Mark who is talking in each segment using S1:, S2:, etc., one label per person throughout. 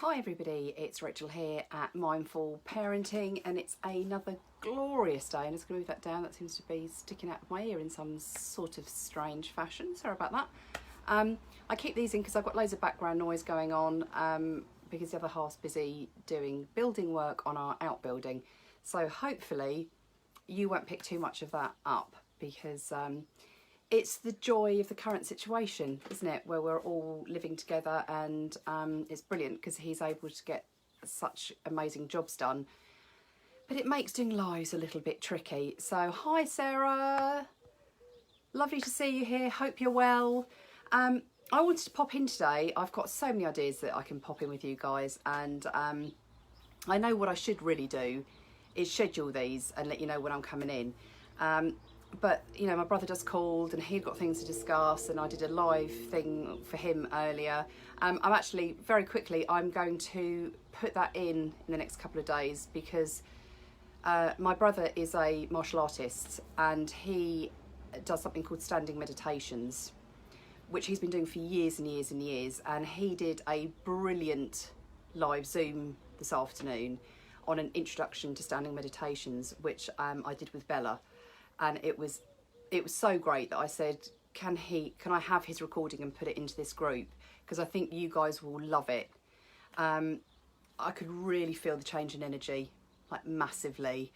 S1: Hi everybody, it's Rachel here at Mindful Parenting, and it's another glorious day. And it's going to move that down, that seems to be sticking out of my ear in some sort of strange fashion, sorry about that. I keep these in because I've got loads of background noise going on because the other half's busy doing building work on our outbuilding. So hopefully you won't pick too much of that up, because it's the joy of the current situation, isn't it, where we're all living together, and it's brilliant because he's able to get such amazing jobs done, but it makes doing lives a little bit tricky. So hi Sarah, lovely to see you here, hope you're well. I wanted to pop in today. I've got so many ideas that I can pop in with you guys, and I know what I should really do is schedule these and let you know when I'm coming in. But you know, my brother just called and he'd got things to discuss, and I did a live thing for him earlier. I'm actually, very quickly, I'm going to put that in the next couple of days, because my brother is a martial artist and he does something called standing meditations, which he's been doing for years and years and years. And he did a brilliant live Zoom this afternoon on an introduction to standing meditations, which I did with Bella. And it was so great that I said, can I have his recording and put it into this group, because I think you guys will love it. I could really feel the change in energy, like massively.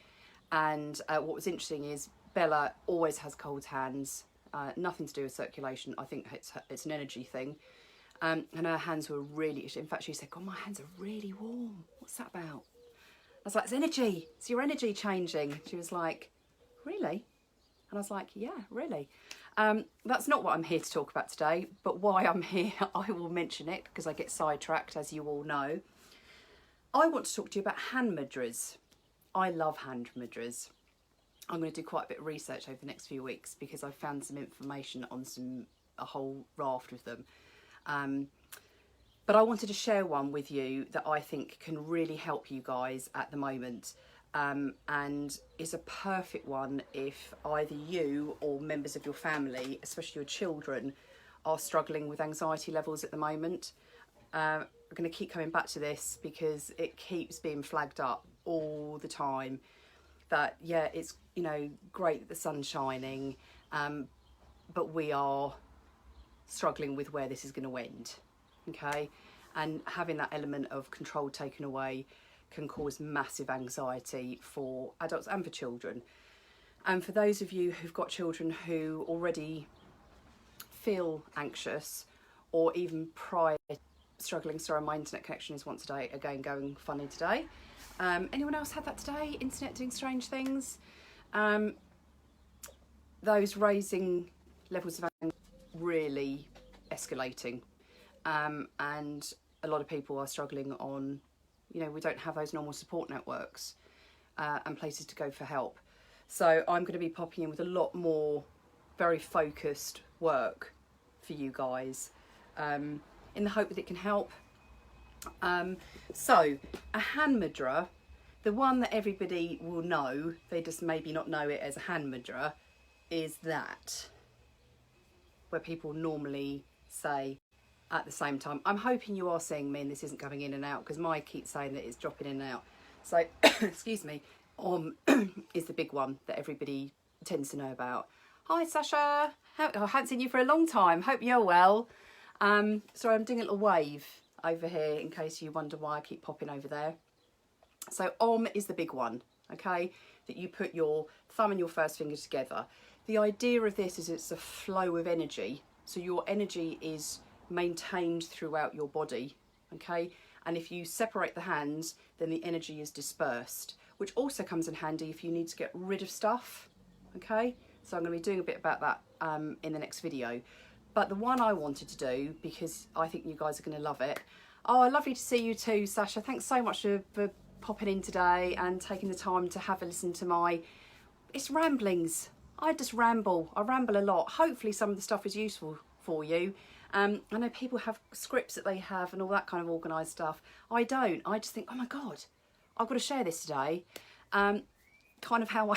S1: And what was interesting is Bella always has cold hands, nothing to do with circulation. I think it's an energy thing. And her hands were really, in fact she said, God, my hands are really warm. What's that about? I was like, it's energy, it's your energy changing. She was like, really? And I was like, yeah, really. That's not what I'm here to talk about today, but why I'm here, I will mention it because I get sidetracked, as you all know. I want to talk to you about hand mudras. I love hand mudras. I'm going to do quite a bit of research over the next few weeks because I've found some information on a whole raft of them. But I wanted to share one with you that I think can really help you guys at the moment. And is a perfect one if either you or members of your family, especially your children, are struggling with anxiety levels at the moment. I'm going to keep coming back to this because it keeps being flagged up all the time that, yeah, it's, you know, great that the sun's shining, but we are struggling with where this is going to end, okay? And having that element of control taken away can cause massive anxiety for adults and for children. And for those of you who've got children who already feel anxious, or even prior struggling, sorry, my internet connection is once a day again going funny today. Anyone else had that today? Internet doing strange things? Those raising levels of anxiety really escalating, and a lot of people are struggling on, you know, we don't have those normal support networks and places to go for help. So I'm going to be popping in with a lot more very focused work for you guys, in the hope that it can help. So a hand mudra, the one that everybody will know, they just maybe not know it as a hand mudra, is that where people normally say at the same time. I'm hoping you are seeing me and this isn't coming in and out, because Mike keeps saying that it's dropping in and out. So, excuse me, is the big one that everybody tends to know about. Hi Sasha, I haven't seen you for a long time, hope you're well. Sorry, I'm doing a little wave over here in case you wonder why I keep popping over there. So is the big one, okay, that you put your thumb and your first finger together. The idea of this is it's a flow of energy, so your energy is maintained throughout your body, okay? And if you separate the hands, then the energy is dispersed, which also comes in handy if you need to get rid of stuff, okay? So I'm going to be doing a bit about that in the next video. But the one I wanted to do, because I think you guys are going to love it. Oh, lovely to see you too, Sasha. Thanks so much for popping in today and taking the time to have a listen to it's ramblings. I just ramble. I ramble a lot. Hopefully some of the stuff is useful for you. I know people have scripts that they have and all that kind of organised stuff. I don't. I just think, oh my God, I've got to share this today. Kind of how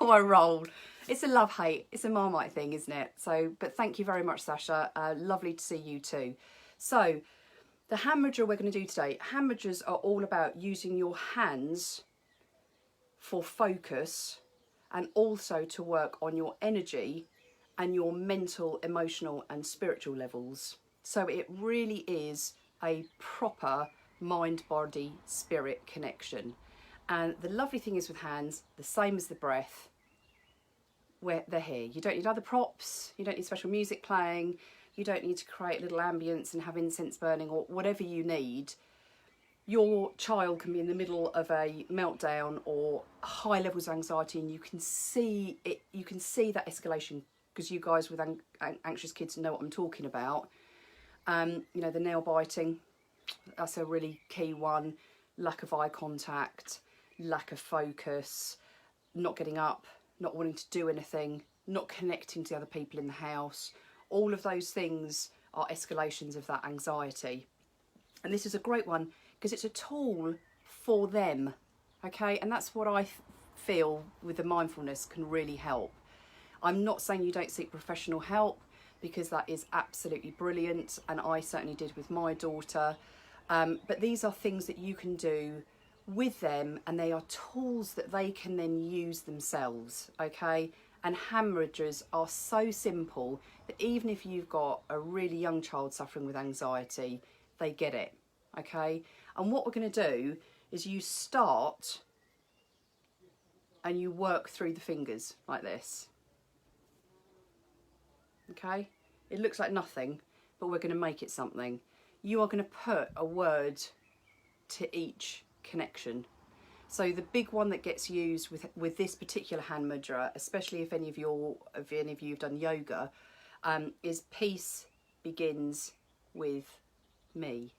S1: I roll. It's a love-hate. It's a Marmite thing, isn't it? So, but thank you very much, Sasha. Lovely to see you too. So, The hand mudra we're going to do today, hand mudras are all about using your hands for focus and also to work on your energy and your mental, emotional and spiritual levels. So it really is a proper mind, body, spirit connection. And the lovely thing is with hands, the same as the breath, where they're here. You don't need other props, you don't need special music playing, you don't need to create a little ambience and have incense burning or whatever you need. Your child can be in the middle of a meltdown or high levels of anxiety, and you can see it, you can see that escalation, because you guys with anxious kids know what I'm talking about. You know, the nail biting, that's a really key one. Lack of eye contact, lack of focus, not getting up, not wanting to do anything, not connecting to other people in the house. All of those things are escalations of that anxiety. And this is a great one because it's a tool for them, okay? And that's what I feel with the mindfulness can really help. I'm not saying you don't seek professional help, because that is absolutely brilliant, and I certainly did with my daughter. But these are things that you can do with them, and they are tools that they can then use themselves, okay? And hand mudras are so simple that even if you've got a really young child suffering with anxiety, they get it, okay? And what we're going to do is you start and you work through the fingers like this. Okay, it looks like nothing, but we're going to make it something. You are going to put a word to each connection. So the big one that gets used with this particular hand mudra, especially if any of you have done yoga, is peace begins with me.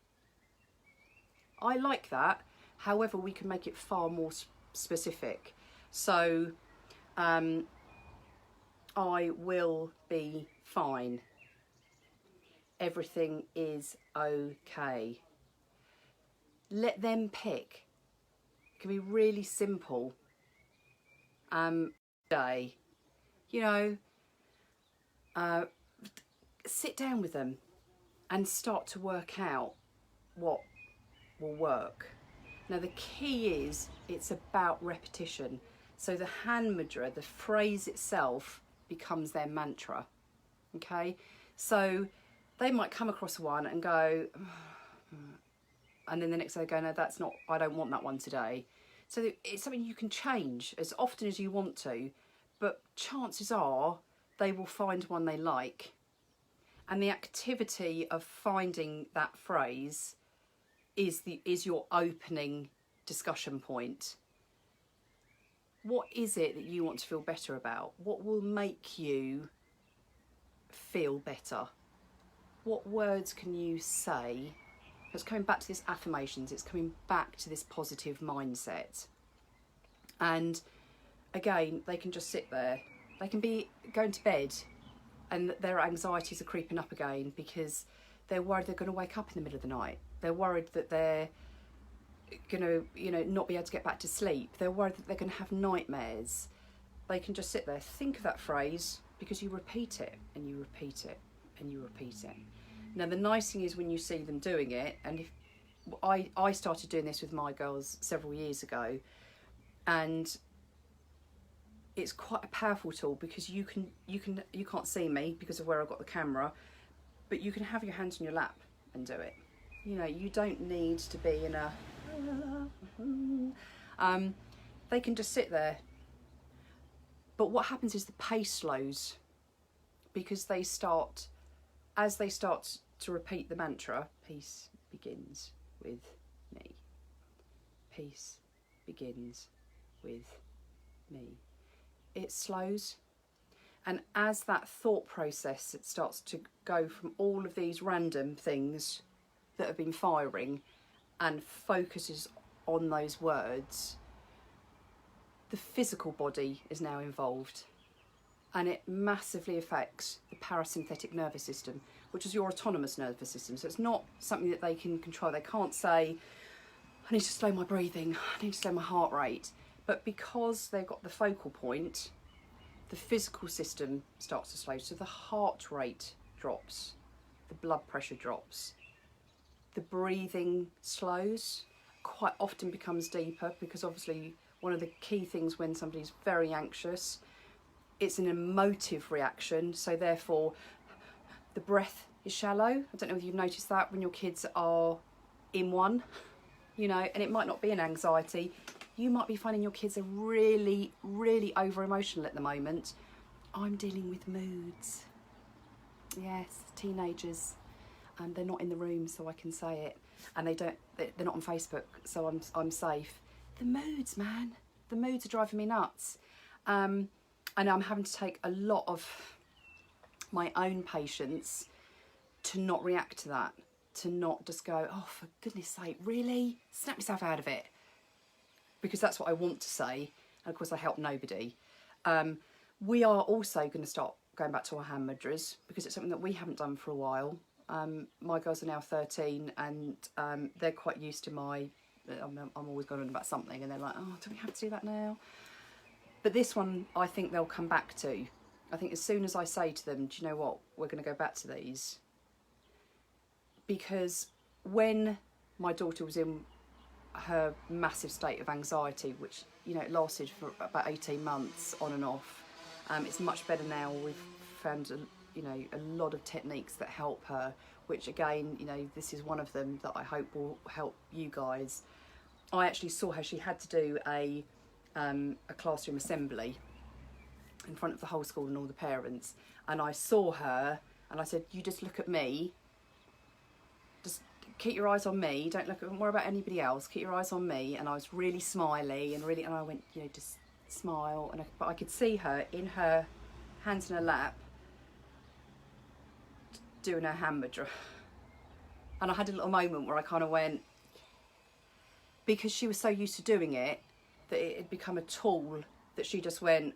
S1: I like that. However, we can make it far more specific. So I will be fine. Everything is okay. Let them pick. It can be really simple. Day, you know, sit down with them and start to work out what will work. Now the key is it's about repetition. So the hand mudra, the phrase itself, becomes their mantra, okay? So they might come across one and go, and then the next day they go, no, that's not, I don't want that one today. So it's something you can change as often as you want to, but chances are they will find one they like. And the activity of finding that phrase is your opening discussion point. What is it that you want to feel better about? What will make you feel better? What words can you say? It's coming back to this affirmations. It's coming back to this positive mindset. And again, they can just sit there. They can be going to bed and their anxieties are creeping up again because they're worried they're going to wake up in the middle of the night. They're worried that they're going to, not be able to get back to sleep. They're worried that they're going to have nightmares. They can just sit there, think of that phrase, because you repeat it and you repeat it and you repeat it. Now the nice thing is when you see them doing it, and if I started doing this with my girls several years ago, and it's quite a powerful tool because you can't see me because of where I've got the camera, but you can have your hands on your lap and do it. You don't need to be in a they can just sit there. But what happens is the pace slows because as they start to repeat the mantra, peace begins with me. Peace begins with me. It slows. And as that thought process, it starts to go from all of these random things that have been firing and focuses on those words, the physical body is now involved, and it massively affects the parasympathetic nervous system, which is your autonomous nervous system. So it's not something that they can control. They can't say, I need to slow my breathing, I need to slow my heart rate. But because they've got the focal point, the physical system starts to slow. So the heart rate drops, the blood pressure drops, the breathing slows, quite often becomes deeper, because obviously one of the key things when somebody's very anxious, it's an emotive reaction, so therefore the breath is shallow. I don't know if you've noticed that when your kids are in one, you know, and it might not be an anxiety. You might be finding your kids are really, really over emotional at the moment. I'm dealing with moods. Yes, teenagers. They're not in the room, so I can say it. And they're not on Facebook, so I'm safe. The moods, man. The moods are driving me nuts. And I'm having to take a lot of my own patience to not react to that. To not just go, oh, for goodness sake, really? Snap yourself out of it. Because that's what I want to say. And of course, I help nobody. We are also going to start going back to our hand mudras, because it's something that we haven't done for a while. My girls are now 13, and they're quite used to my... I'm always going on about something, and they're like, oh, do we have to do that now? But this one, I think they'll come back to. I think as soon as I say to them, do you know what, we're going to go back to these. Because when my daughter was in her massive state of anxiety, which, you know, it lasted for about 18 months on and off, it's much better now. We've found, you know, a lot of techniques that help her, which again, you know, this is one of them that I hope will help you guys. I actually saw her, she had to do a classroom assembly in front of the whole school and all the parents, and I saw her and I said, you just look at me, just keep your eyes on me, don't worry about anybody else, keep your eyes on me. And I was really smiley and I went, you know, just smile. But I could see her in her hands in her lap doing her hand mudra, and I had a little moment where I kind of went, because she was so used to doing it that it had become a tool that she just went,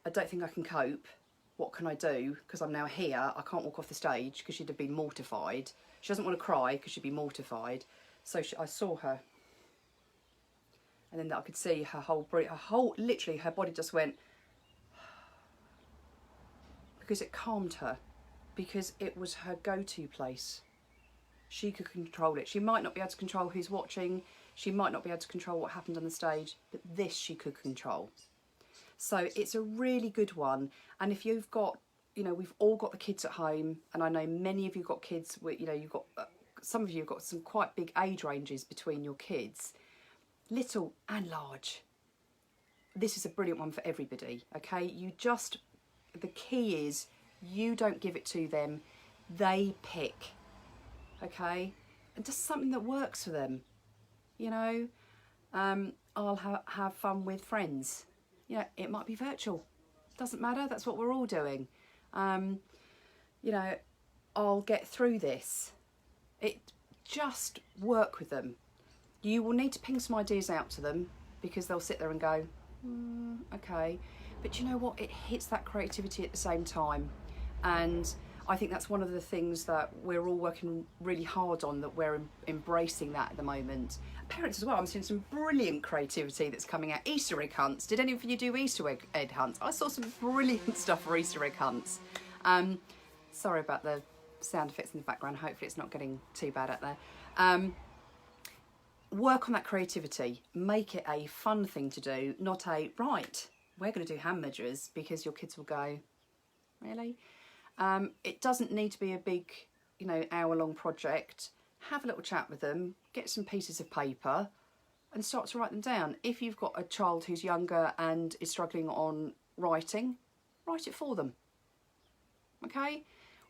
S1: I don't think I can cope, what can I do, because I'm now here, I can't walk off the stage, because she'd have been mortified. She doesn't want to cry because she'd be mortified. So I saw her, and then I could see her literally her body just went, because it calmed her, because it was her go-to place. She could control it. She might not be able to control who's watching, she might not be able to control what happened on the stage, but this she could control. So it's a really good one. And if you've got, you know, we've all got the kids at home, and I know many of you got kids with, you know, you've got, some of you have got some quite big age ranges between your kids, little and large. This is a brilliant one for everybody, okay? The key is you don't give it to them, they pick, okay? And just something that works for them, you know? I'll have fun with friends. You know, it might be virtual, doesn't matter, that's what we're all doing. You know, I'll get through this. Just work with them. You will need to ping some ideas out to them, because they'll sit there and go, okay. But you know what? It hits that creativity at the same time. And I think that's one of the things that we're all working really hard on, that we're embracing that at the moment. Parents as well, I'm seeing some brilliant creativity that's coming out. Easter egg hunts. Did any of you do Easter egg hunts? I saw some brilliant stuff for Easter egg hunts. Sorry about the sound effects in the background. Hopefully it's not getting too bad out there. Work on that creativity. Make it a fun thing to do, not a, right, we're going to do hand mudras, because your kids will go, really? It doesn't need to be a big, you know, hour-long project. Have a little chat with them, get some pieces of paper and start to write them down. If you've got a child who's younger and is struggling on writing, write it for them, okay?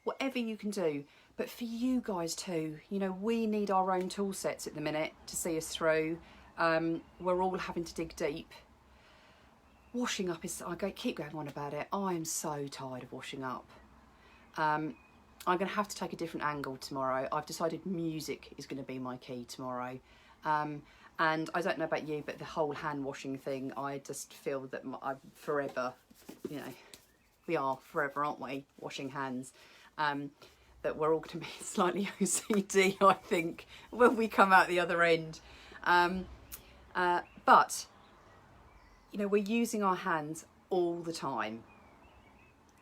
S1: Whatever you can do. But for you guys too, you know, we need our own tool sets at the minute to see us through. We're all having to dig deep. Washing up is, keep going on about it. I am so tired of washing up. I'm going to have to take a different angle tomorrow. I've decided music is going to be my key tomorrow. And I don't know about you, but the whole hand washing thing, I just feel that I'm forever, you know, we are forever, aren't we, washing hands. That we're all going to be slightly OCD, I think, when we come out the other end. But, you know, we're using our hands all the time.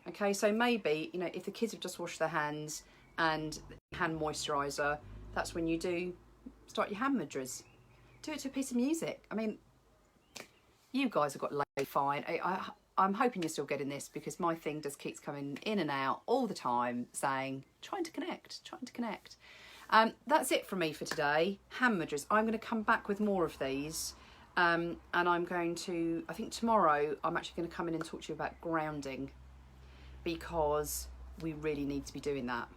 S1: Okay, so maybe, you know, if the kids have just washed their hands and hand moisturiser, that's when you do start your hand mudras. Do it to a piece of music. I mean, you guys have got laid fine. I'm hoping you're still getting this, because my thing just keeps coming in and out all the time saying, trying to connect. That's it from me for today. Hand mudras. I'm going to come back with more of these. And I'm going to, I think tomorrow, I'm actually going to come in and talk to you about grounding, because we really need to be doing that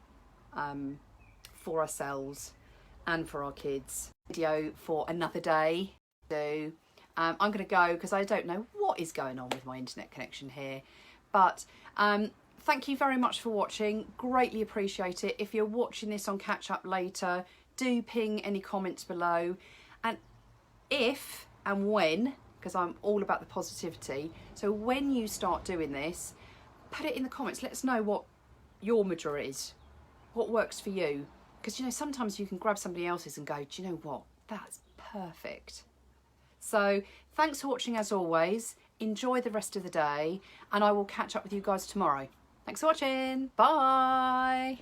S1: for ourselves and for our kids. Video for another day. So I'm going to go, because I don't know what is going on with my internet connection here. But thank you very much for watching. Greatly appreciate it. If you're watching this on catch up later, do ping any comments below. And if and when, because I'm all about the positivity, so when you start doing this, put it in the comments. Let us know what your mudra is, what works for you. Because, you know, sometimes you can grab somebody else's and go, do you know what, that's perfect. So thanks for watching as always. Enjoy the rest of the day, and I will catch up with you guys tomorrow. Thanks for watching. Bye.